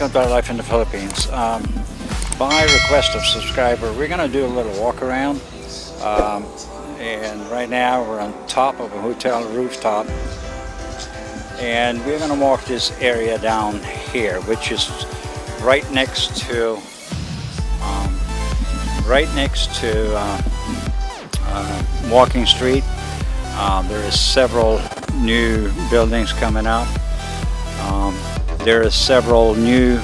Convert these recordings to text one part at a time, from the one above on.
welcome to our life in the Philippines. By request of subscriber, we're going to do a little walk around. And right now we're on top of a hotel rooftop. And we're going to walk this area down here, which is right next to Walking Street. There is several new buildings coming up. There are several new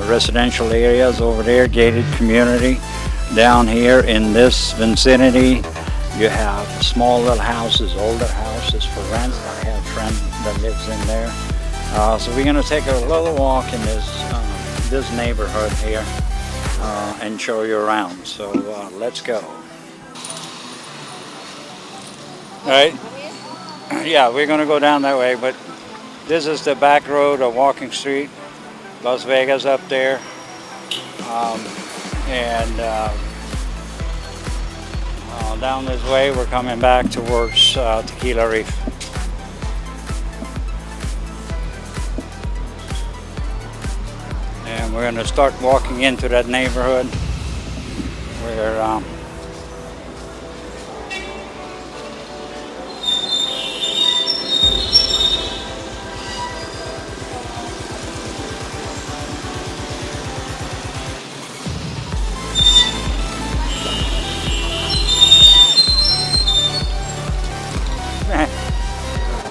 residential areas over there, gated community. Down here in this vicinity, you have small little houses, older houses for rent. I have a friend that lives in there. So we're going to take a little walk in this neighborhood here and show you around. So let's go. All right. Yeah, we're going to go down that way, but this is the back road of Walking Street, Las Vegas up there, down this way we're coming back towards Tequila Reef. And we're going to start walking into that neighborhood where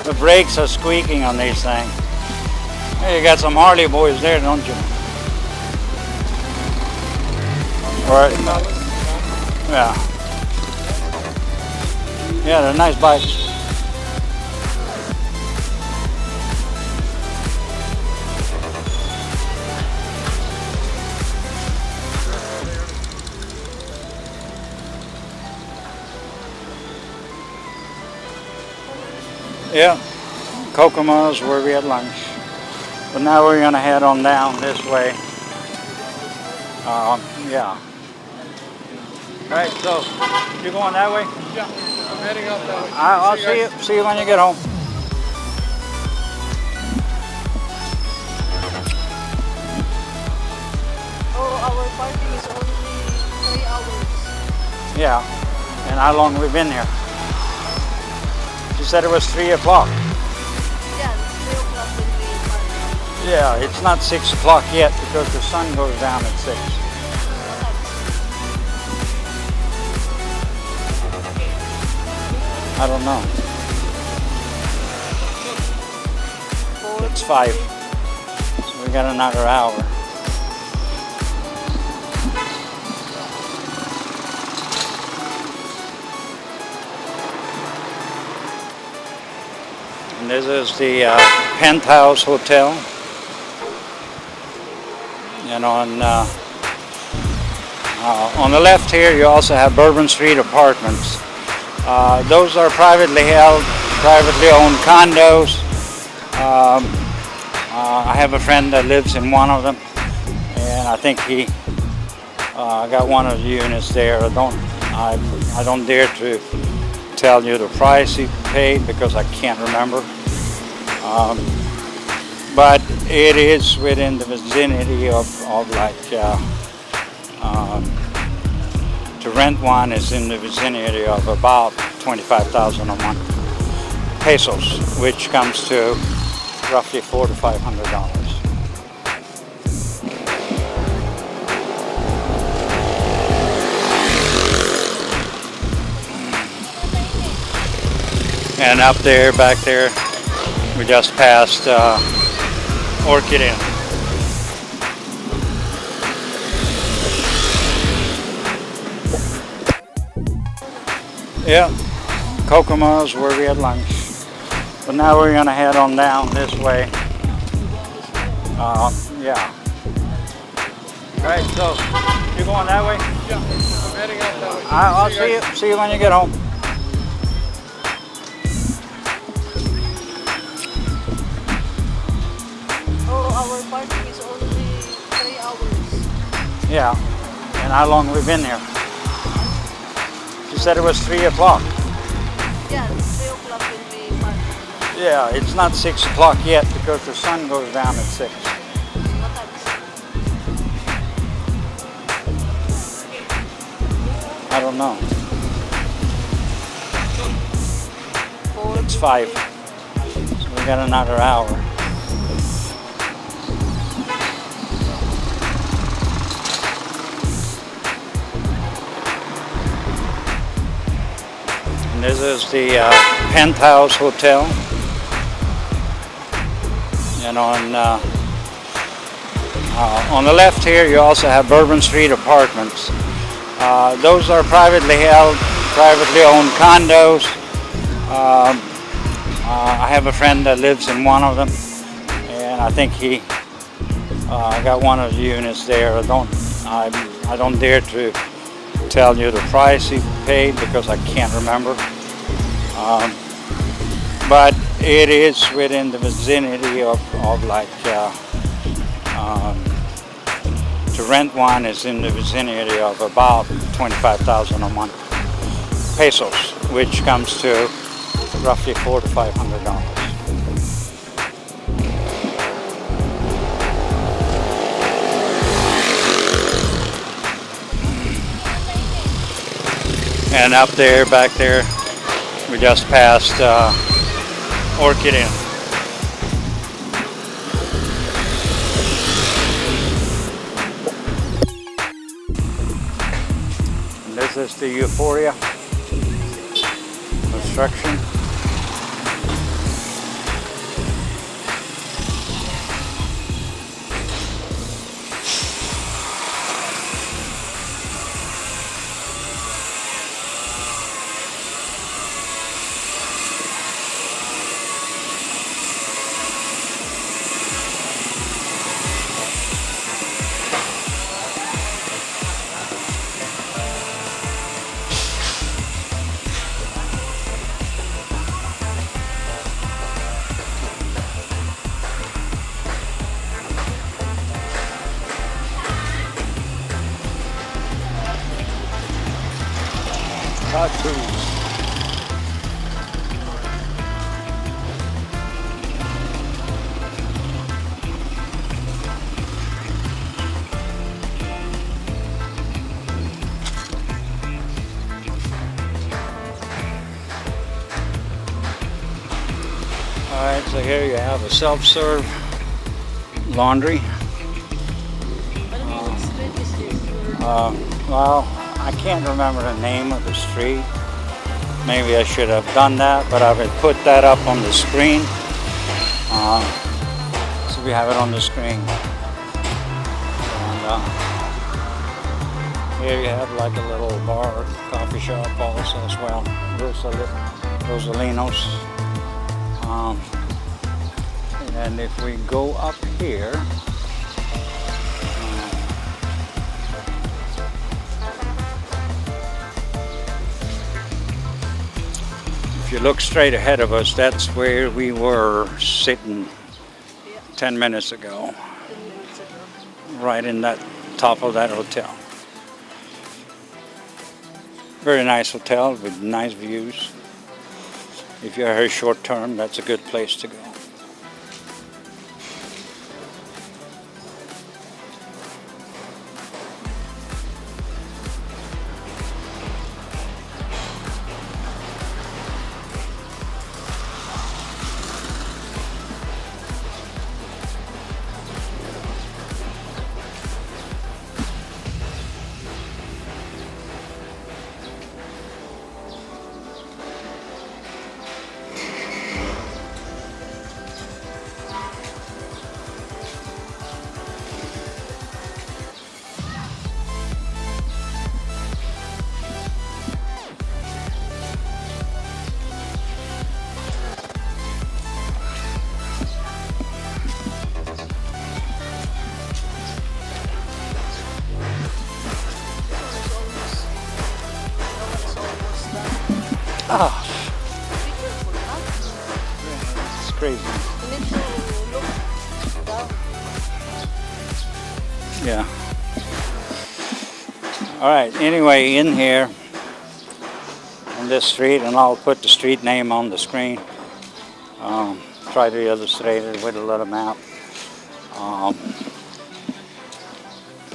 the brakes are squeaking on these things. Hey, you got some Harley boys there, don't you? All right. Yeah. Yeah, they're nice bikes. Yeah, Kokomo is where we had lunch. But now we're going to head on down this way. Yeah. Alright, so you going that way? Yeah, I'm heading up that way. I'll see you when you get home. Oh, our parking is only 3 hours. Yeah, and how long have we been here? She said it was 3 o'clock. Yeah, it's 3 o'clock when we park. Yeah, it's not 6 o'clock yet because the sun goes down at 6. I don't know. It's 5. So we got another hour. And this is the Penthouse Hotel. And on the left here you also have Bourbon Street Apartments. Those are privately held, privately owned condos. I have a friend that lives in one of them, and I think he got one of the units there. I don't dare to tell you the price he paid because I can't remember. But it is within the vicinity of like to rent one is in the vicinity of about 25,000 a month pesos, which comes to roughly $400 to $500. And up there, back there, we just passed Orchid Inn. Yeah, Kokomo is where we had lunch. But now we're going to head on down this way. Yeah. Alright, so you going that way? Yeah, I'm heading up that way. I'll see you when you get home. Oh, our parking is only 3 hours. Yeah, and how long have we been here? She said it was 3 o'clock. Yeah, it's 3 o'clock when we park. Yeah, it's not 6 o'clock yet because the sun goes down at 6. I don't know. Four. It's 5. So we got another hour. And this is the Penthouse Hotel. And on the left here you also have Bourbon Street Apartments. Those are privately held, privately owned condos. I have a friend that lives in one of them, and I think he got one of the units there. I don't dare to tell you the price he paid because I can't remember. But it is within the vicinity of like to rent one is in the vicinity of about 25,000 a month pesos, which comes to roughly $400 to $500. And up there, back there, we just passed Orchid Inn. And this is the Euphoria construction. Tattoos. Alright, so here you have a self-serve laundry. Well, I can't remember the name of the street. Maybe I should have done that, but I would put that up on the screen. So we have it on the screen. And here you have like a little bar, coffee shop also as well. Rosalinos. And if we go up here, if you look straight ahead of us, that's where we were sitting 10 minutes ago. 10 minutes ago. Right in that top of that hotel. Very nice hotel with nice views. If you're here short term, that's a good place to go. Ah, it's crazy. You need to look down. Yeah. All right. Anyway, in here on this street, and I'll put the street name on the screen. Try to illustrate it with a little map.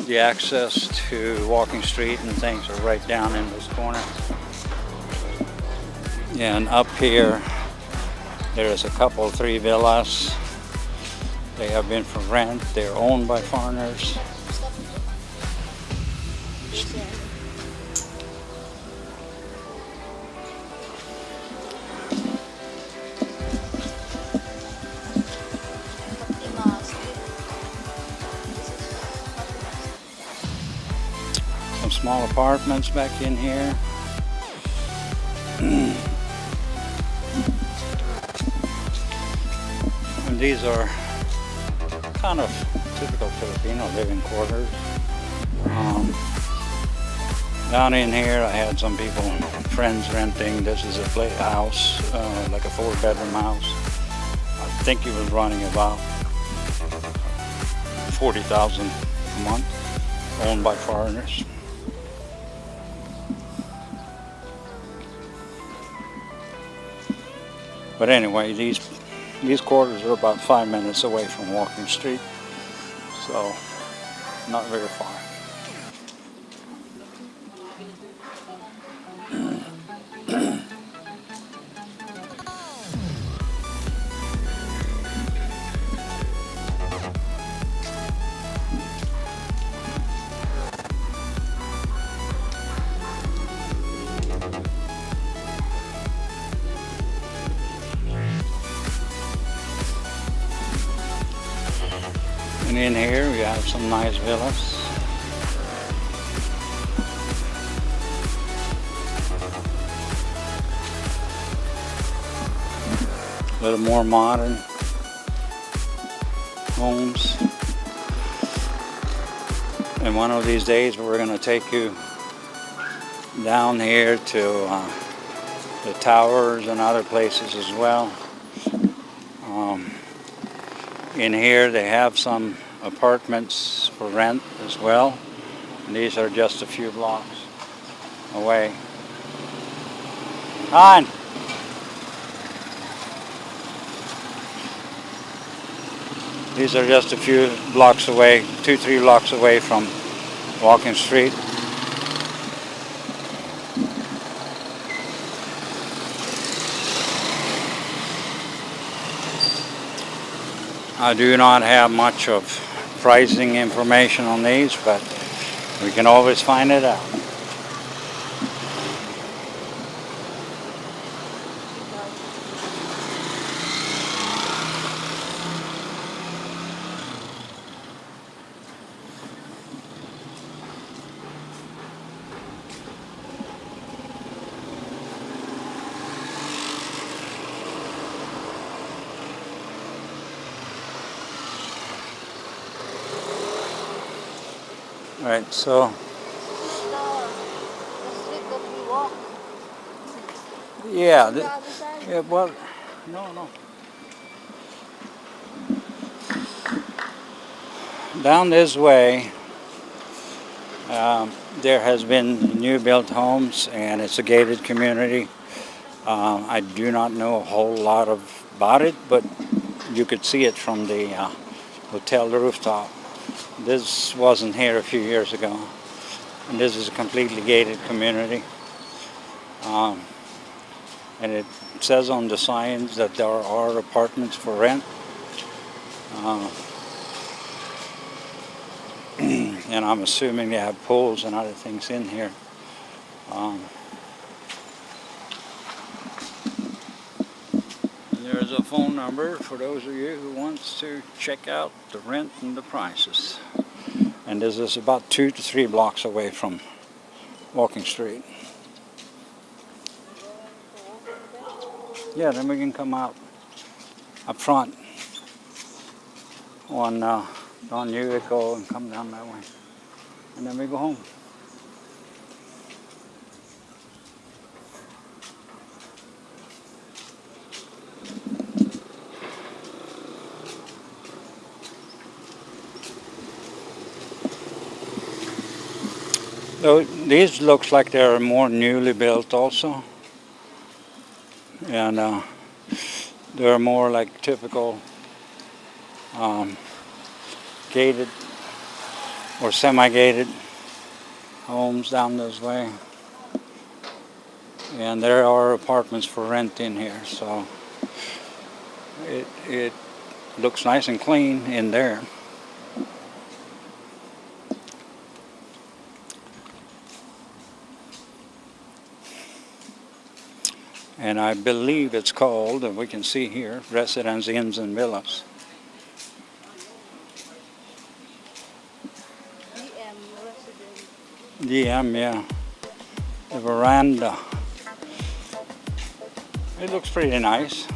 the access to walking street and things are right down in this corner. And up here, there is a couple, 3 villas. They have been for rent. They're owned by foreigners. Some small apartments back in here. And these are kind of typical Filipino living quarters. Down in here, I had some people, friends renting. This is a playhouse, like a 4-bedroom house. I think it was running about $40,000 a month, owned by foreigners. But anyway, these quarters are about 5 minutes away from Walking Street, so not very far. And in here we have some nice villas. A little more modern homes. And one of these days we're going to take you down here to the towers and other places as well. In here they have some apartments for rent as well, and these are just a few blocks away. On. These are just a few blocks away, 2-3 blocks away from Walking Street. I do not have much of pricing information on these, but we can always find it out. Right, so The street that we walk. yeah, The other side. yeah. Well, no. Down this way, there has been new built homes, and it's a gated community. I do not know a whole lot about it, but you could see it from the hotel rooftop. This wasn't here a few years ago, and this is a completely gated community. And it says on the signs that there are apartments for rent. And I'm assuming they have pools and other things in here. There's a phone number for those of you who wants to check out the rent and the prices. And this is about 2 to 3 blocks away from Walking Street. Yeah, then we can come out up front on Don Uico and come down that way. And then we go home. So these looks like they're more newly built also, and they're more like typical gated or semi-gated homes down this way. And there are apartments for rent in here, so it looks nice and clean in there. And I believe it's called, and we can see here, Residence Inns and Villas. DM resident. DM, yeah. The veranda. It looks pretty nice.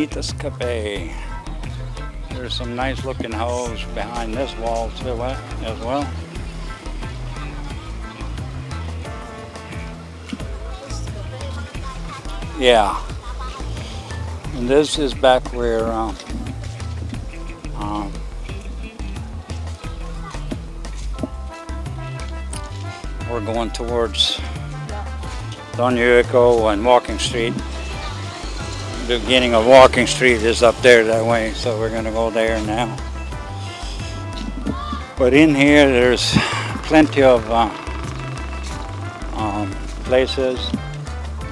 Janice's Cafe. There's some nice looking homes behind this wall too as well. Yeah. And this is back where we're going towards Don Yuico and Walking Street. The beginning of Walking Street is up there that way, so we're going to go there now. But in here there's plenty of places.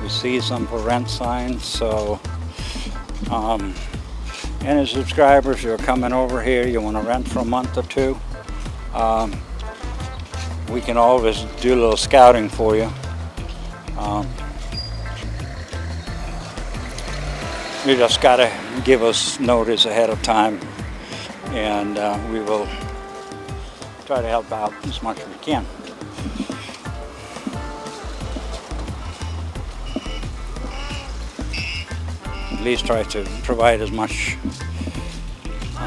We see some for rent signs, so any subscribers who are coming over here, you want to rent for a month or two, we can always do a little scouting for you. You just got to give us notice ahead of time, and we will try to help out as much as we can. At least try to provide as much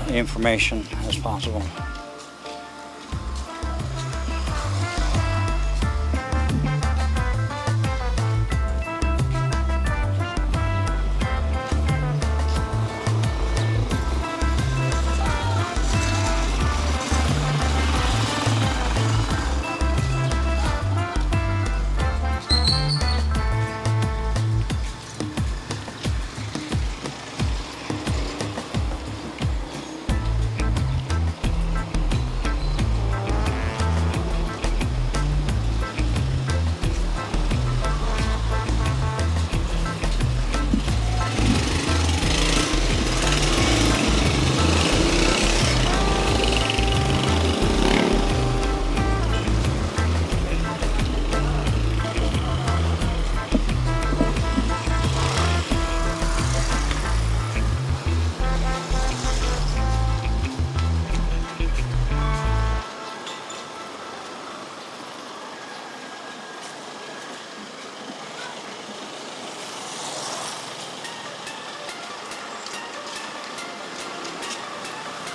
information as possible.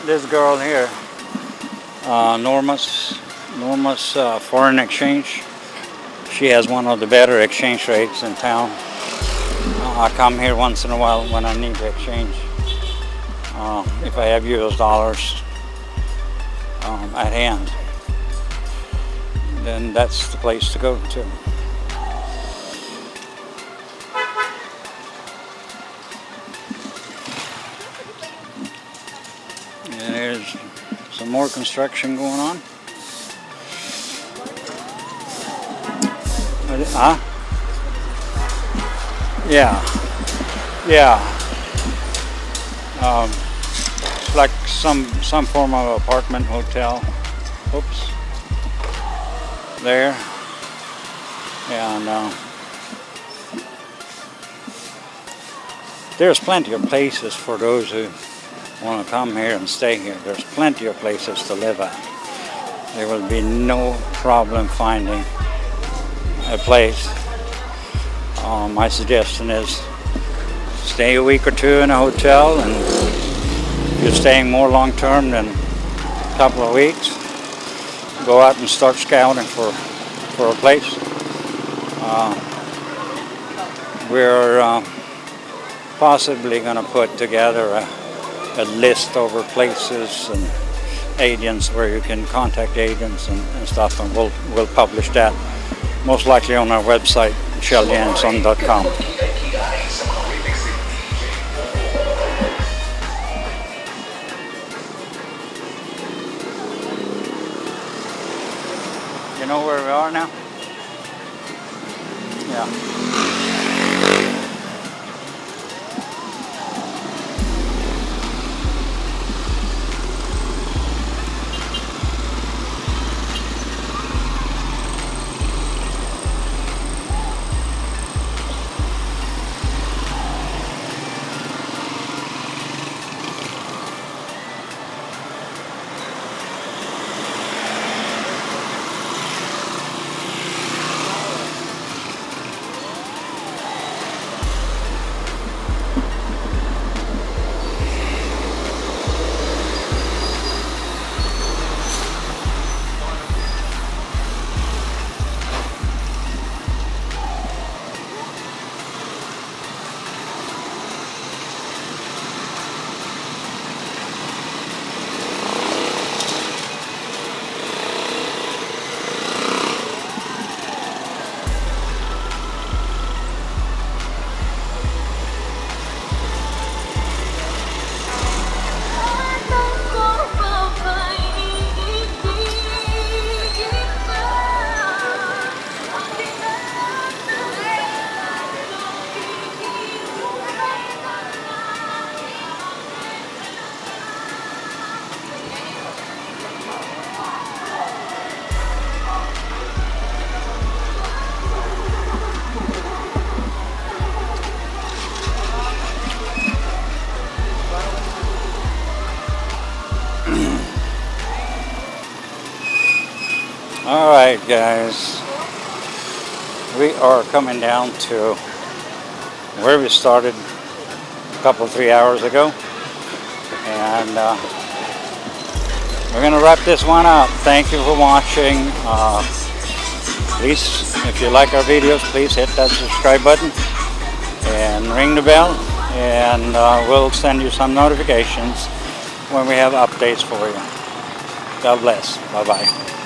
This girl here, Norma's Foreign Exchange. She has one of the better exchange rates in town. I come here once in a while when I need to exchange. If I have US dollars at hand, then that's the place to go to. And there's some more construction going on. Huh? Yeah. It's like some form of apartment hotel. Oops. There. And there's plenty of places for those who want to come here and stay here. There's plenty of places to live at. There will be no problem finding a place. My suggestion is stay a week or two in a hotel, and if you're staying more long term than a couple of weeks, go out and start scouting for a place. We're possibly going to put together a list over places and agents where you can contact agents and stuff, and we'll publish that most likely on our website, shelljansson.com. You know where we are now? Yeah. Alright guys, we are coming down to where we started a couple 3 hours ago, and we're gonna wrap this one up. Thank you for watching. Please, if you like our videos, please hit that subscribe button and ring the bell, and we'll send you some notifications when we have updates for you. God bless. Bye bye.